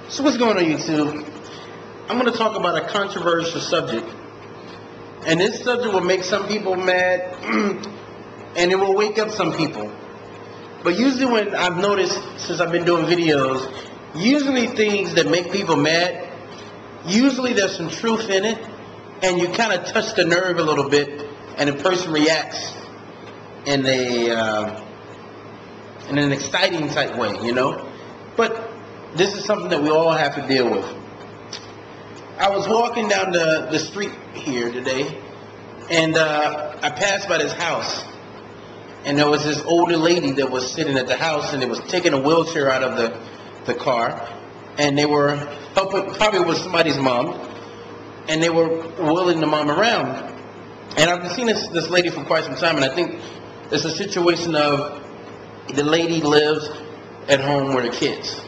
So what's going on, YouTube? I'm going to talk about a controversial subject. And this subject will make some people mad, and it will wake up some people. But usually when I've noticed, since I've been doing videos, usually things that make people mad, usually there's some truth in it, and you kind of touch the nerve a little bit, and the person reacts in an exciting type way, you know? But this is something that we all have to deal with. I was walking down the street here today, and I passed by this house, and there was this older lady that was sitting at the house, and they was taking a wheelchair out of the car, and they were helping, probably was somebody's mom, and they were wheeling the mom around. And I've seen this lady for quite some time, and I think it's a situation of the lady lives at home with her kids.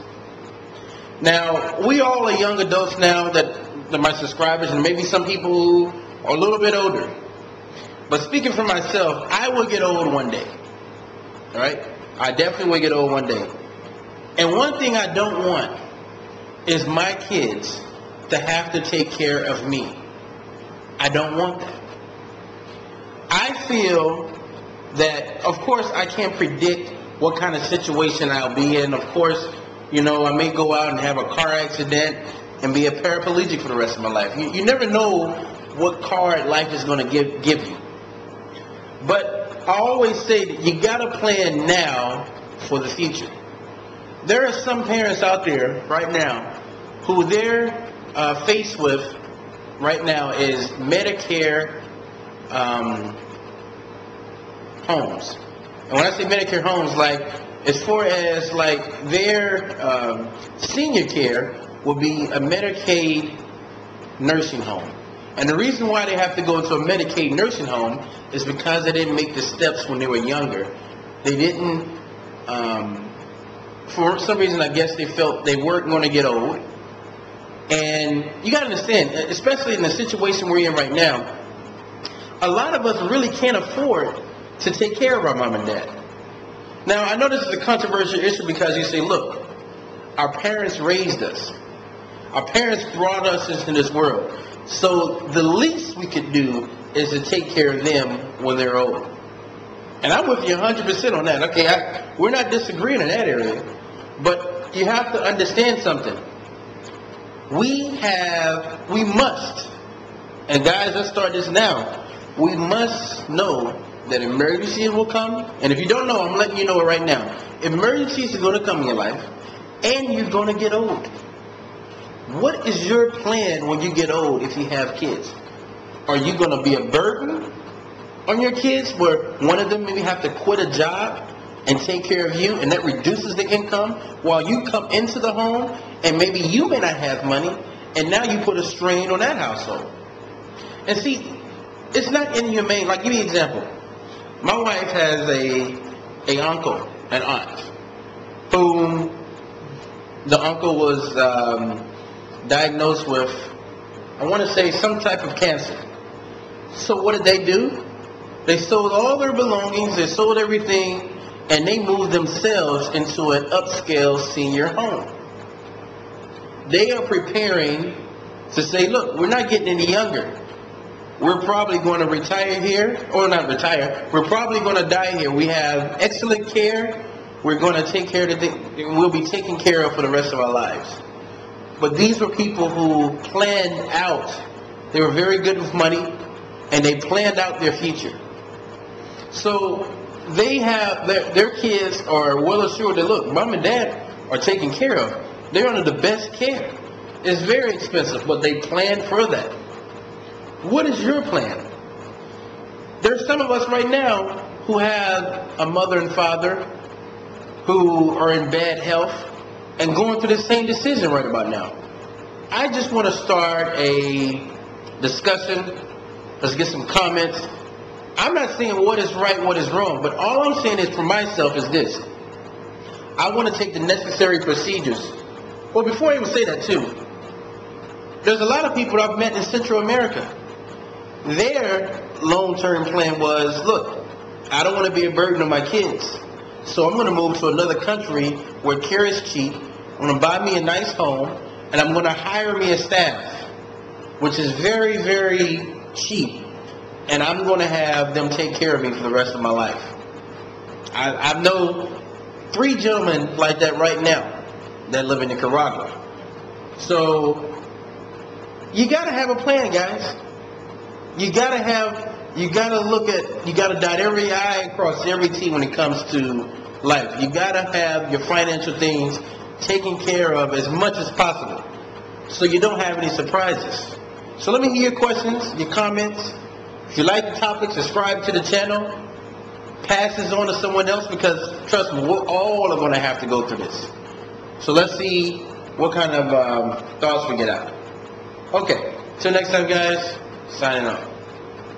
Now, we all are young adults now that my subscribers, and maybe some people who are a little bit older. But speaking for myself, I will get old one day. All right? I definitely will get old one day. And one thing I don't want is my kids to have to take care of me. I don't want that. I feel that, of course, I can't predict what kind of situation I'll be in. Of course, you know, I may go out and have a car accident and be a paraplegic for the rest of my life. You never know what card life is going to give you. But I always say that you got to plan now for the future. There are some parents out there right now who they're faced with right now is Medicare homes. And when I say Medicare homes, like as far as like their senior care will be a Medicaid nursing home. And the reason why they have to go into a Medicaid nursing home is because they didn't make the steps when they were younger. They didn't, for some reason I guess they felt they weren't going to get old. And you got to understand, especially in the situation we're in right now, a lot of us really can't afford to take care of our mom and dad. Now, I know this is a controversial issue because you say, look, our parents raised us. Our parents brought us into this world. So the least we could do is to take care of them when they're old. And I'm with you 100% on that. Okay, we're not disagreeing in that area. But you have to understand something. We must, and guys, let's start this now. We must know that emergencies will come. And if you don't know, I'm letting you know it right now. Emergencies are going to come in your life, and you're going to get old. What is your plan when you get old if you have kids? Are you going to be a burden on your kids where one of them maybe have to quit a job and take care of you, and that reduces the income while you come into the home and maybe you may not have money, and now you put a strain on that household? And see, it's not inhumane. Like, give me an example. My wife has an uncle, an aunt, whom the uncle was diagnosed with, I want to say, some type of cancer. So what did they do? They sold all their belongings, they sold everything, and they moved themselves into an upscale senior home. They are preparing to say, look, we're not getting any younger. We're probably going to retire here, or not retire, we're probably going to die here. We have excellent care. We're going to take care of the thing, we'll be taken care of for the rest of our lives. But these were people who planned out. They were very good with money, and they planned out their future. So they have, their kids are well assured that, look, mom and dad are taken care of. They're under the best care. It's very expensive, but they planned for that. What is your plan? There's some of us right now who have a mother and father who are in bad health and going through the same decision right about now. I just want to start a discussion. Let's get some comments. I'm not saying what is right, what is wrong, but all I'm saying is for myself is this. I want to take the necessary procedures. Well, before I even say that too, there's a lot of people I've met in Central America. Their long-term plan was, look, I don't want to be a burden on my kids. So I'm going to move to another country where care is cheap. I'm going to buy me a nice home. and I'm going to hire me a staff, which is very, very cheap, and I'm going to have them take care of me for the rest of my life. I know 3 gentlemen like that right now that live in Nicaragua. So you got to have a plan, guys. You got to dot every I and cross every T when it comes to life. You got to have your financial things taken care of as much as possible, so you don't have any surprises. So let me hear your questions, your comments. If you like the topic, subscribe to the channel. Pass this on to someone else, because trust me, we're all going to have to go through this. So let's see what kind of thoughts we get out. Okay, till next time, guys. Signing off.